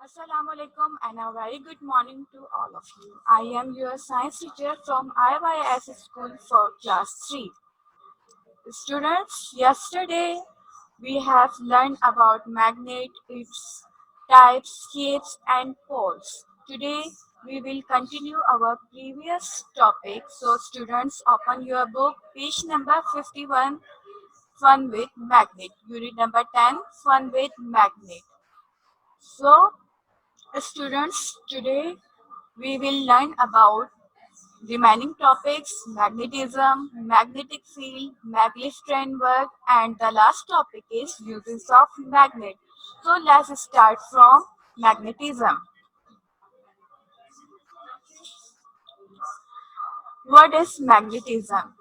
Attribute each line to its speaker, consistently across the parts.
Speaker 1: Assalamu alaikum and a very good morning to all of you. I am your science teacher from IYS School for class 3. Students, yesterday we have learned about magnet, its types, shapes and poles. Today we will continue our previous topic. So students, open your book, page number 51, Fun with Magnet. Unit number 10, Fun with Magnet. So students, today we will learn about remaining topics: magnetism, magnetic field, maglev framework, and the last topic is uses of magnet. So let's start from magnetism. What is magnetism?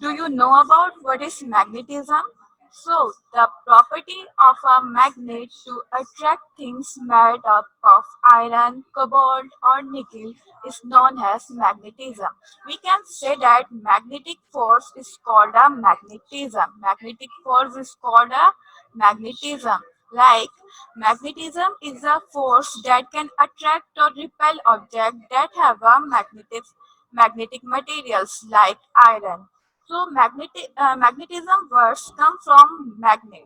Speaker 1: Do you know about what is magnetism? So, the property of a magnet to attract things made up of iron, cobalt, or nickel is known as magnetism. We can say that magnetic force is called a magnetism. Magnetic force is called a magnetism. Like magnetism is a force that can attract or repel objects that have a magnetic materials like iron. So magnetism words come from magnet.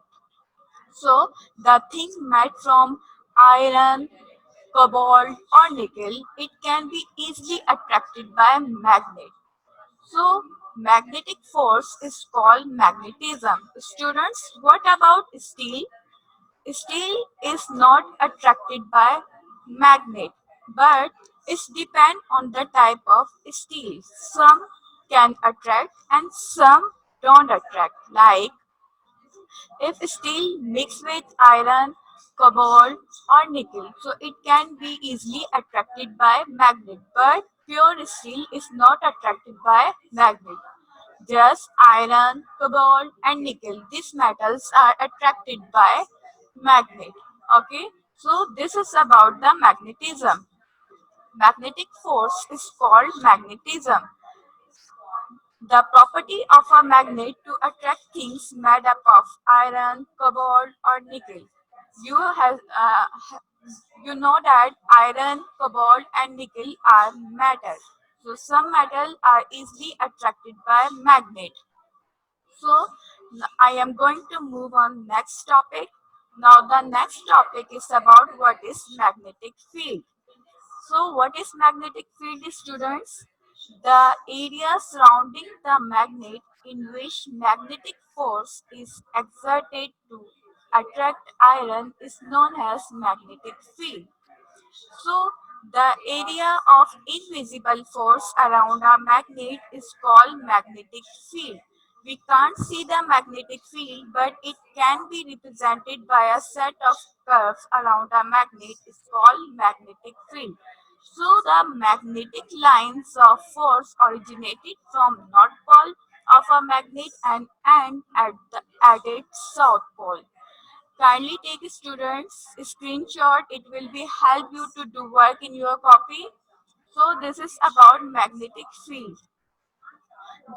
Speaker 1: So the thing made from iron, cobalt or nickel, it can be easily attracted by a magnet. So magnetic force is called magnetism. Students, what about steel? Steel is not attracted by magnet, but it depends on the type of steel. Some can attract and some don't attract. Like if steel mixed with iron, cobalt or nickel, so it can be easily attracted by magnet, but pure steel is not attracted by magnet. Just iron, cobalt and nickel, these metals are attracted by magnet. Okay, so this is about the magnetism. Magnetic force is called magnetism. The property of a magnet to attract things made up of iron, cobalt, or nickel. You have you know that iron, cobalt, and nickel are matter. So some metal are easily attracted by magnet. So I am going to move on next topic. Now the next topic is about what is magnetic field. So what is magnetic field, students? The area surrounding the magnet in which magnetic force is exerted to attract iron is known as magnetic field. So the area of invisible force around a magnet is called magnetic field. We can't see the magnetic field, but it can be represented by a set of curves around a magnet is called magnetic field. So the magnetic lines of force originated from north pole of a magnet and end at its south pole. Kindly take students screenshot. It will be help you to do work in your copy. So this is about magnetic field.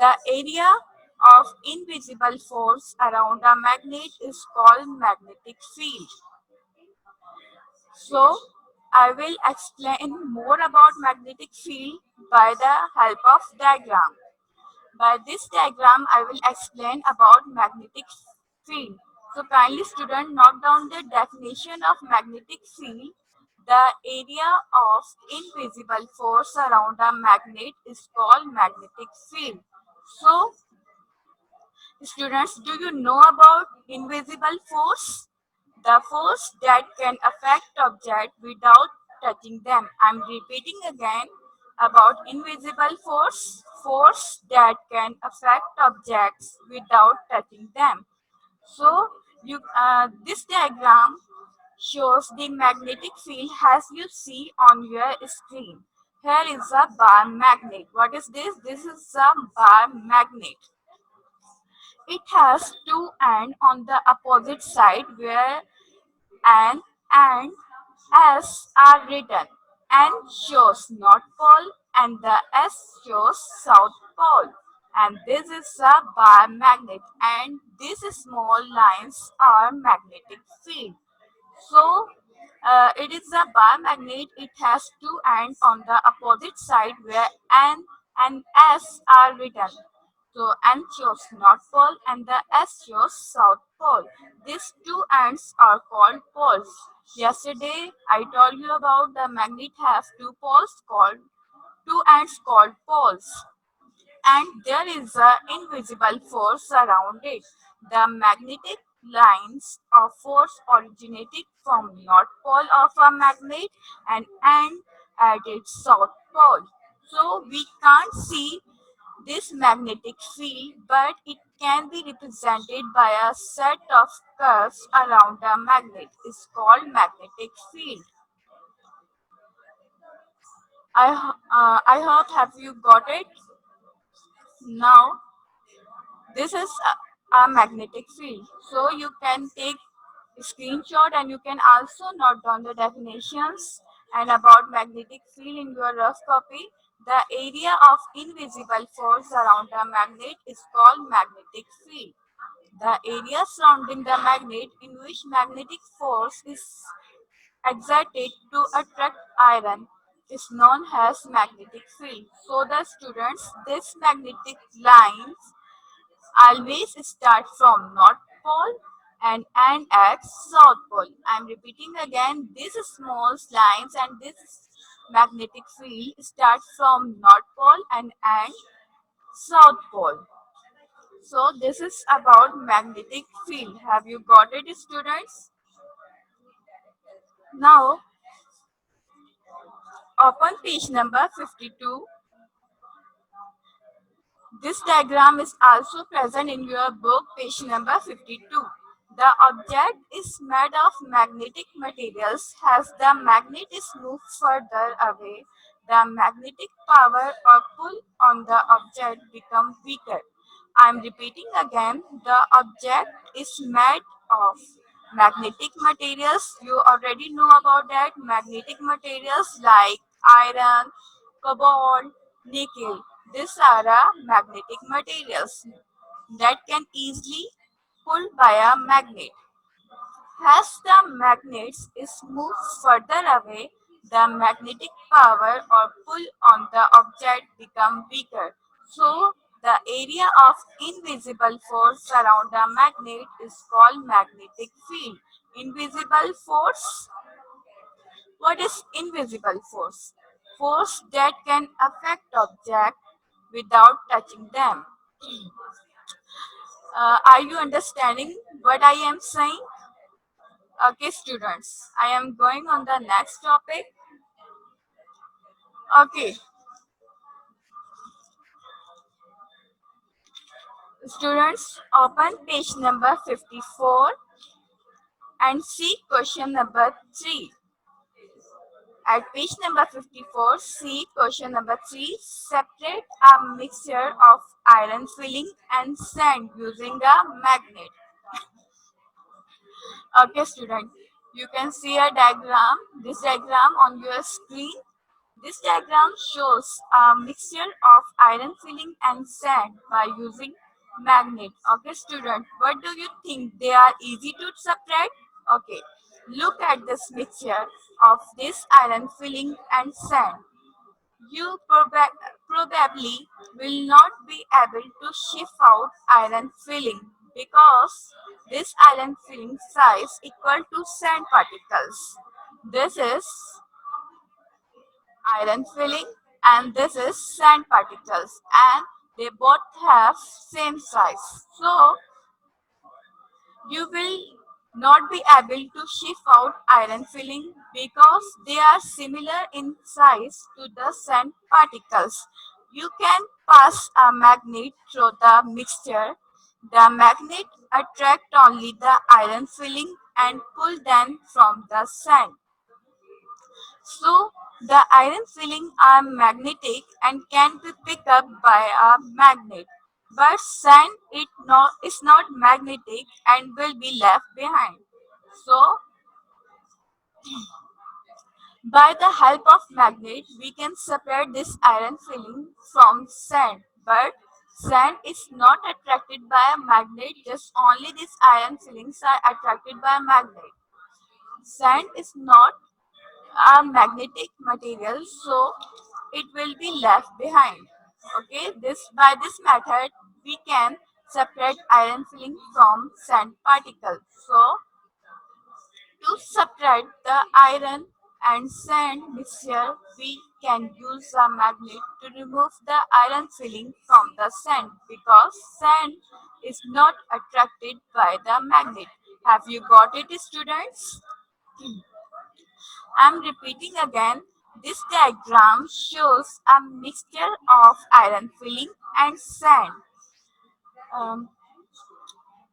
Speaker 1: The area of invisible force around a magnet is called magnetic field. So I will explain more about magnetic field by the help of diagram. By this diagram, I will explain about magnetic field. So kindly student note down the definition of magnetic field. The area of invisible force around a magnet is called magnetic field. So students, do you know about invisible force? The force that can affect object without touching them. I'm repeating again about invisible force. Force that can affect objects without touching them. So this diagram shows the magnetic field as you see on your screen. Here is a bar magnet. What is this? This is a bar magnet. It has two ends on the opposite side where N and S are written. N shows North Pole and the S shows South Pole. And this is a bar magnet and these small lines are magnetic field. So It is a bar magnet. It has two ends on the opposite side where N and S are written. So N shows North Pole and the S shows South Pole. These two ends are called poles. Yesterday I told you about the magnet has two poles called two ends called poles, and there is an invisible force around it. The magnetic lines of force originated from north pole of a magnet and end at its south pole. So we can't see this magnetic field, but it can be represented by a set of curves around a magnet. It's called magnetic field. I hope have you got it now. This is a magnetic field. So you can take a screenshot and you can also note down the definitions and about magnetic field in your rough copy. The area of invisible force around a magnet is called magnetic field. The area surrounding the magnet in which magnetic force is exerted to attract iron is known as magnetic field. So the students, this magnetic lines always start from North Pole and end at South Pole. I'm repeating again, these small lines and this magnetic field start from North Pole and end South Pole. So this is about magnetic field. Have you got it, students? Now open page number 52. This diagram is also present in your book, page number 52. The object is made of magnetic materials. As the magnet is moved further away, the magnetic power or pull on the object becomes weaker. I am repeating again, the object is made of magnetic materials. You already know about that. Magnetic materials like iron, cobalt, nickel. These are magnetic materials that can easily pulled by a magnet. As the magnet is moved further away, the magnetic power or pull on the object becomes weaker. So the area of invisible force around a magnet is called magnetic field. Invisible force. What is invisible force? Force that can affect object without touching them. Are you understanding what I am saying? Okay, students, I am going on the next topic. Okay, students, open page number 54 and see question number 3. At page number 54, see question number 3. Separate a mixture of iron filling and sand using a magnet. Okay, student, you can see a diagram, this diagram on your screen. This diagram shows a mixture of iron filling and sand by using magnet. Okay, student, what do you think? They are easy to separate? Okay, look at this mixture of this iron filling and sand. You probably will not be able to shift out iron filling because this iron filling size equal to sand particles. This is iron filling and this is sand particles, and they both have same size. So you will not be able to shift out iron filling because they are similar in size to the sand particles. You can pass a magnet through the mixture. The magnet attract only the iron filling and pull them from the sand. So the iron filling are magnetic and can be picked up by a magnet. But sand is not magnetic and will be left behind. So by the help of magnet we can separate this iron filling from sand. But sand is not attracted by a magnet, just only these iron fillings are attracted by a magnet. Sand is not a magnetic material, so it will be left behind. Okay, by this method we can separate iron filling from sand particles. So to separate the iron and sand mixture, we can use a magnet to remove the iron filling from the sand because sand is not attracted by the magnet. Have you got it, students? I'm repeating again. This diagram shows a mixture of iron filling and sand. Um,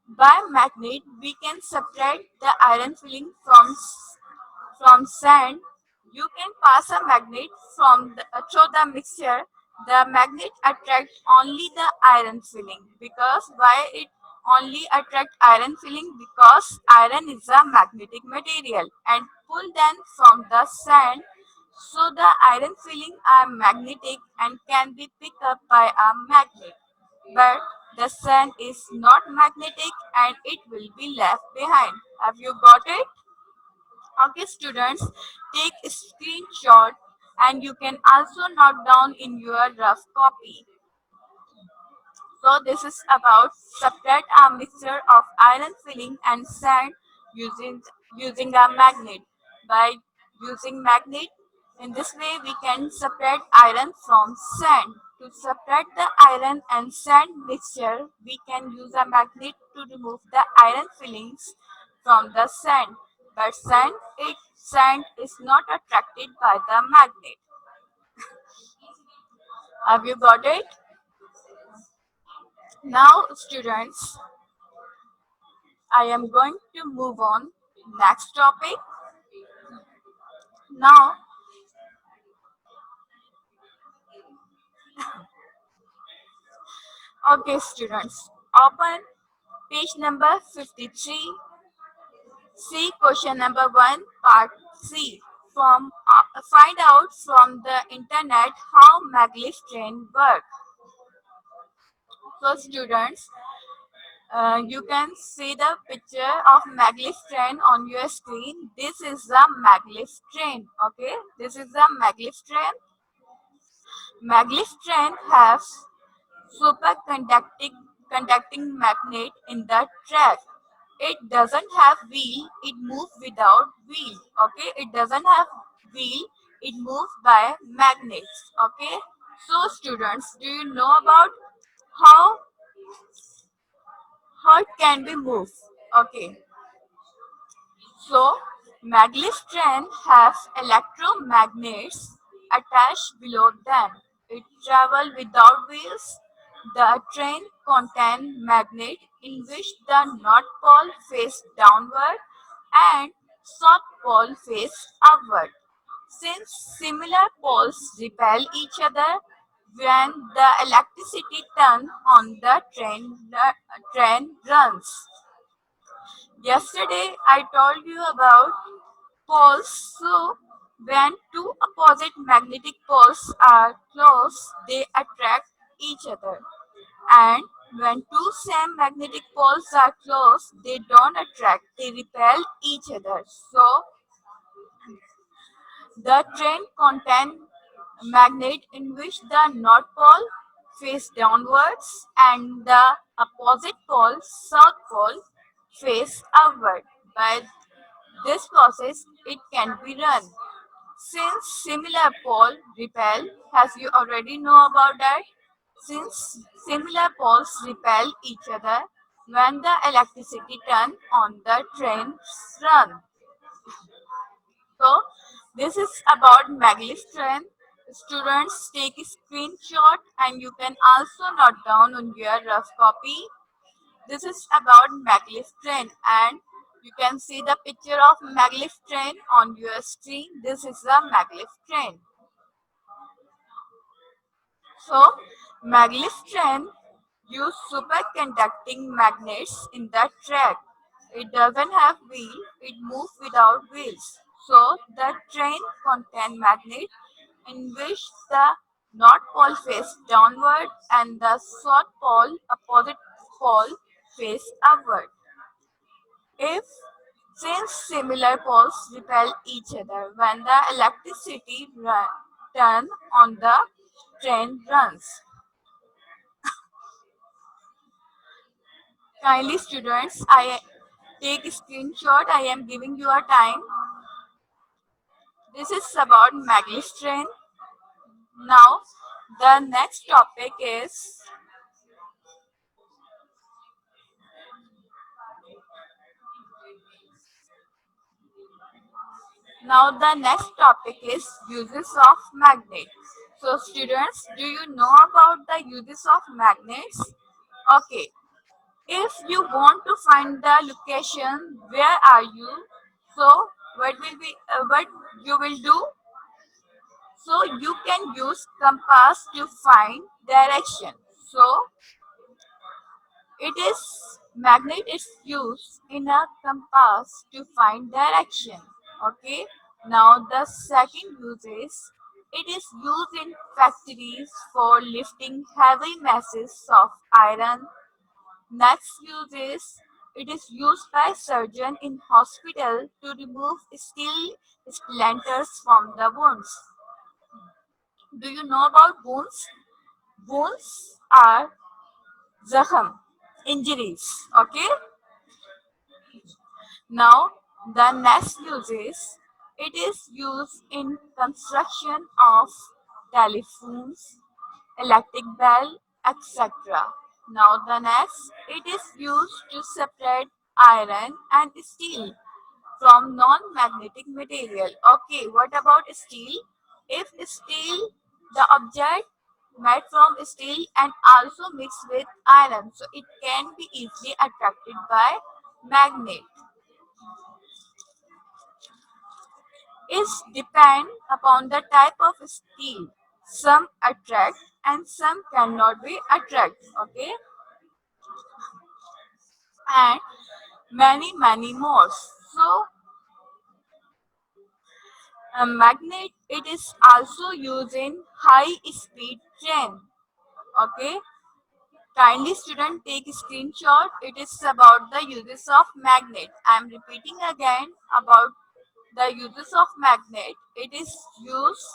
Speaker 1: by magnet, we can separate the iron filling from sand. You can pass a magnet through the mixture. The magnet attracts only the iron filling. Because why it only attract iron filling? Because iron is a magnetic material and pull them from the sand. So the iron filling are magnetic and can be picked up by a magnet. But the sand is not magnetic and it will be left behind. Have you got it? Okay, students, take a screenshot and you can also note down in your rough copy. So this is about separate a mixture of iron filling and sand using using a magnet. By using magnet, in this way we can separate iron from sand. To separate the iron and sand mixture, we can use a magnet to remove the iron fillings from the sand. But sand is not attracted by the magnet. Have you got it? Now, students, I am going to move on next topic. Now, okay, students, open page number 53. See question number 1, part C. Find out from the internet how maglev train work. So, students, you can see the picture of maglev train on your screen. This is the maglev train. Okay, this is the maglev train. Maglev train has conducting magnet in the track. It doesn't have wheel, it moves without wheel. Okay, it doesn't have wheel, it moves by magnets. Okay, so students, do you know about how how it can be moved? Okay, so maglev train has electromagnets attached below them. It travels without wheels. The train contains magnet in which the north pole face downward and south pole face upward. Since similar poles repel each other, when the electricity turns on the train runs. Yesterday I told you about poles. So when two opposite magnetic poles are close, they attract each other. And when two same magnetic poles are close, they don't attract, they repel each other. So the train contains magnet in which the north pole face downwards and the opposite pole, south pole, face upward. By this process, it can be run. Since similar pole repel, as you already know about that, since similar poles repel each other, when the electricity turn on the trains run. So this is about maglev train. Students, take a screenshot and you can also note down on your rough copy. This is about maglev train and you can see the picture of maglev train on your screen. This is the maglev train. So maglev train use superconducting magnets in the track. It doesn't have wheel, it moves without wheels. So the train contain magnet in which the north pole face downward and the south pole opposite pole face upward. If Since similar poles repel each other when the electricity turn on the train runs. Kindly students, I take screenshot. I am giving you a time. This is about maglev train. Now, the next topic is Now the next topic is uses of magnet. So students, do you know about the uses of magnets? Okay. If you want to find the location, where are you? So what you will do? So you can use compass to find direction. So it is magnet is used in a compass to find direction. Okay. Now the second use is it is used in factories for lifting heavy masses of iron. Next use is it is used by surgeon in hospital to remove steel splinters from the wounds. Do you know about wounds? Wounds are zakham, injuries. Okay. Now, the next use is it is used in construction of telephones, electric bell, etc. Now, the next it is used to separate iron and steel from non-magnetic material. Okay, what about steel? If steel, the object made from steel and also mixed with iron, so it can be easily attracted by magnet. Is depend upon the type of steel. Some attract and some cannot be attract. Okay, and many more. So a magnet it is also used in high speed train. Okay, kindly student take screenshot. It is about the uses of magnet. I am repeating again about the uses of magnet. It is used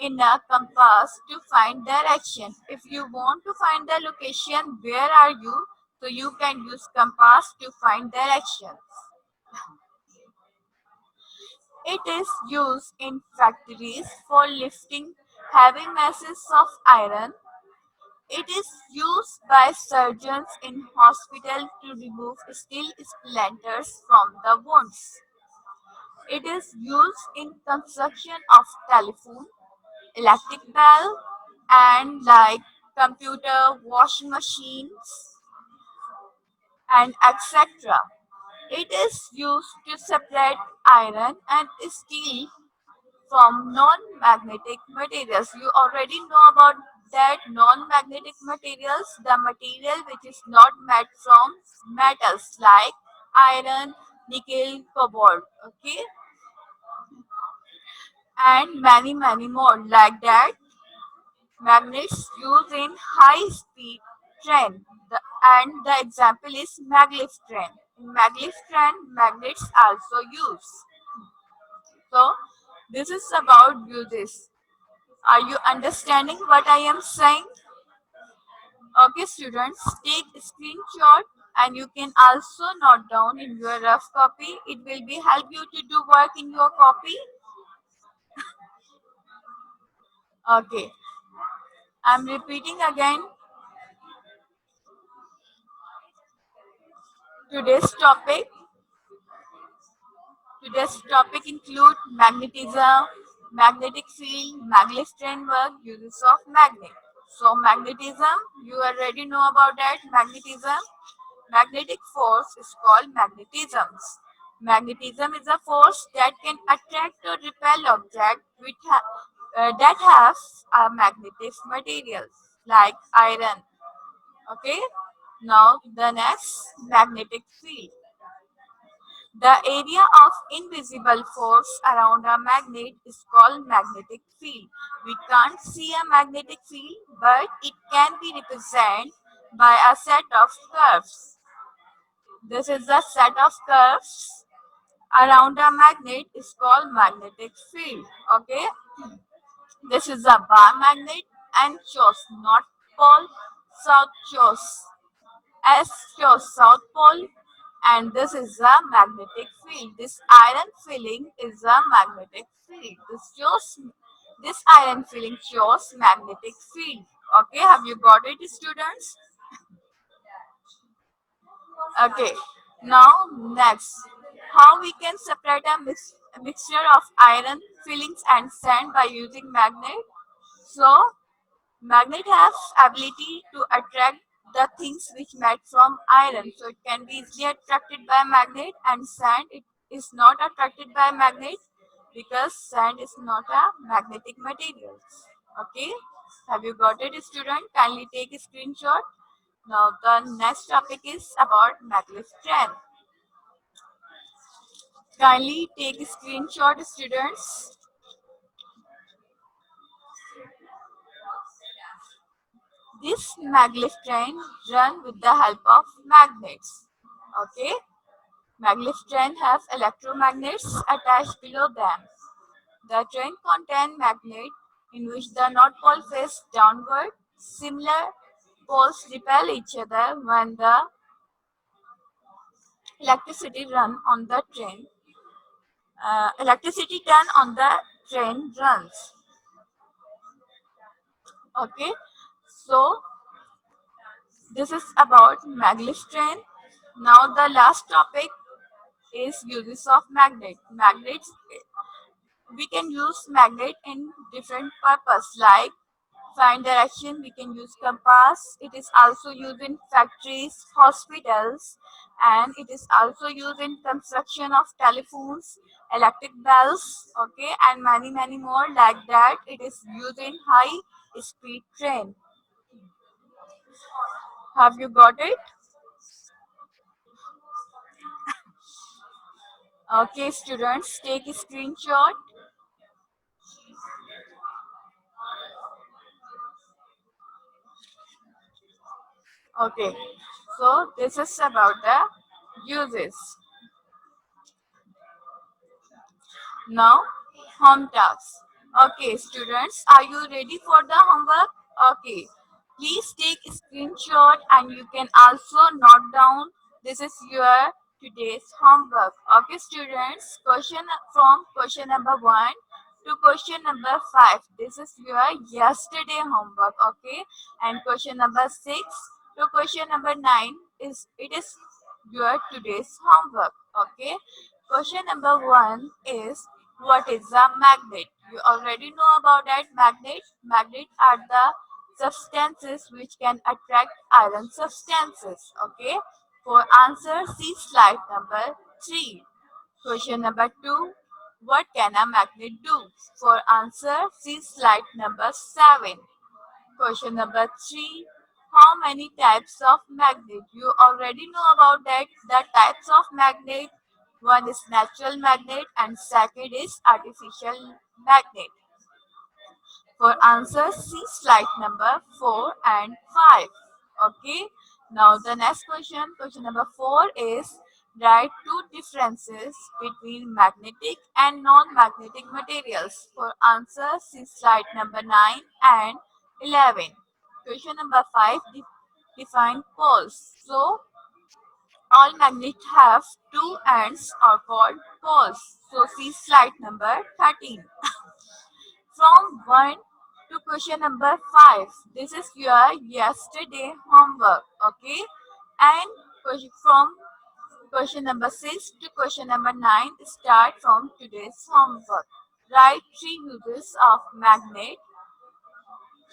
Speaker 1: in a compass to find direction. If you want to find the location, where are you? So you can use compass to find direction. It is used in factories for lifting heavy masses of iron. It is used by surgeons in hospital to remove steel splinters from the wounds. It is used in construction of telephone, electric bell, and like computer, washing machines, and etc. It is used to separate iron and steel from non-magnetic materials. You already know about that non-magnetic materials, the material which is not made from metals like iron, nickel, cobalt, okay, and many more like that. Magnets used in high-speed train. And the example is maglev train. In maglev train, magnets also used. So this is about uses. Are you understanding what I am saying? Okay, students, take a screenshot and you can also note down in your rough copy. It will be help you to do work in your copy. Okay, I'm repeating again. Today's topic Today's topic include magnetism, magnetic field, maglev framework, uses of magnet. So magnetism, you already know about that. Magnetism, magnetic force is called magnetisms. Magnetism is a force that can attract or repel objects that have magnetic materials like iron. Okay. Now the next magnetic field. The area of invisible force around a magnet is called magnetic field. We can't see a magnetic field, but it can be represented by a set of curves. This is a set of curves. around a magnet is called magnetic field. Okay, this is a bar magnet and shows north pole, south shows S shows south pole, and this is a magnetic field. This iron filling is a magnetic field. This iron filling shows magnetic field. Okay, have you got it, students? Okay, now next, how we can separate a mixture of iron fillings and sand by using magnet? So, magnet has ability to attract the things which made from iron. So it can be easily attracted by magnet, and sand it is not attracted by magnet because sand is not a magnetic material. Okay, have you got it, student? Kindly take a screenshot. Now the next topic is about maglev strength. Kindly take a screenshot, students. This maglev train run with the help of magnets. Okay, maglev train have electromagnets attached below them. The train contain magnet in which the north pole face downward. Similar poles repel each other when the electricity run on the train. Electricity turn on the train runs. Okay, so this is about maglev train. Now the last topic is uses of magnet. Magnets, we can use magnet in different purpose like find direction. We can use compass. It is also used in factories, hospitals, and it is also used in construction of telephones, electric bells, okay, and many more like that. It is used in high speed train. Have you got it? Okay, students, take a screenshot. Okay, so this is about the uses. Now, home tasks. Okay, students, are you ready for the homework? Okay, please take a screenshot and you can also note down. This is your today's homework. Okay, students, question number 1 to question number 5. This is your yesterday homework. Okay, and question number 6 to question number 9 is your today's homework. Okay, question number 1 is what is a magnet? You already know about that magnet. Magnets are the substances which can attract iron substances. Okay. For answer, see slide number 3. Question number 2. What can a magnet do? For answer, see slide number 7. Question number 3. How many types of magnet? You already know about that. The types of magnet. One is natural magnet and second is artificial magnet. For answers, see slide number 4 and 5. Okay. Now the next question number 4 is write two differences between magnetic and non-magnetic materials. For answers, see slide number 9 and 11. Question number 5, define poles. So all magnets have two ends are called poles. So see slide number 13. From 1 to question number 5. This is your yesterday homework. Okay. And from question number 6 to question number 9 start from today's homework. Write three uses of magnet.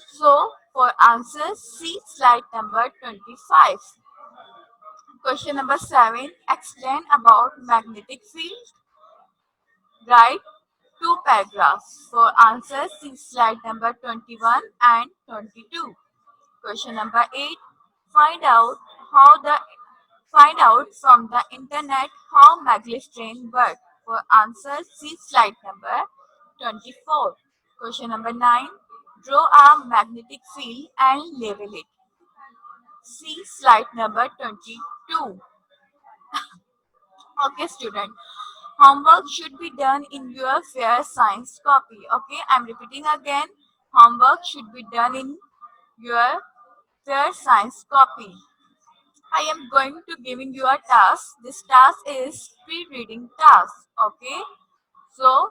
Speaker 1: So for answers, see slide number 25. Question number 7. Explain about magnetic field. Write two paragraphs. For answers, see slide number 21 and 22. Question number 8. Find out how the find out from the internet how maglev train work. For answers, see slide number 24. Question number 9. Draw a magnetic field and label it. See slide number 22. Okay, student. Homework should be done in your fair science copy. Okay, I'm repeating again. Homework should be done in your fair science copy. I am going to giving you a task. This task is pre-reading task. Okay, so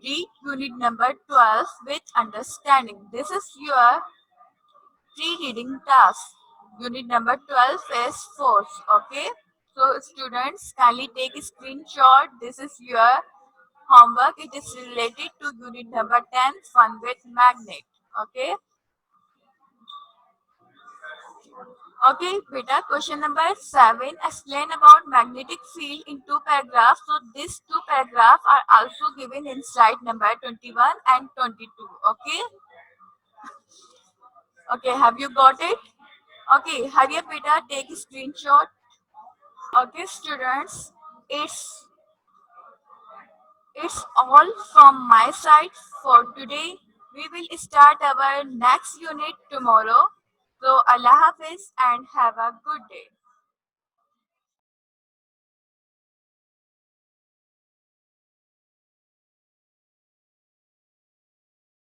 Speaker 1: read unit number 12 with understanding. This is your pre-reading task. Unit number 12 is force. Okay, so students kindly take a screenshot. This is your homework. It is related to unit number 10, fun with magnet. Okay. Okay, beta. Question number 7. Explain about magnetic field in two paragraphs. So these two paragraphs are also given in slide number 21 and 22. Okay. Okay, have you got it? Okay, hurry up, beta. Take a screenshot. Okay, students. It's It's all from my side for today. We will start our next unit tomorrow. So Allah Hafiz and have a good day.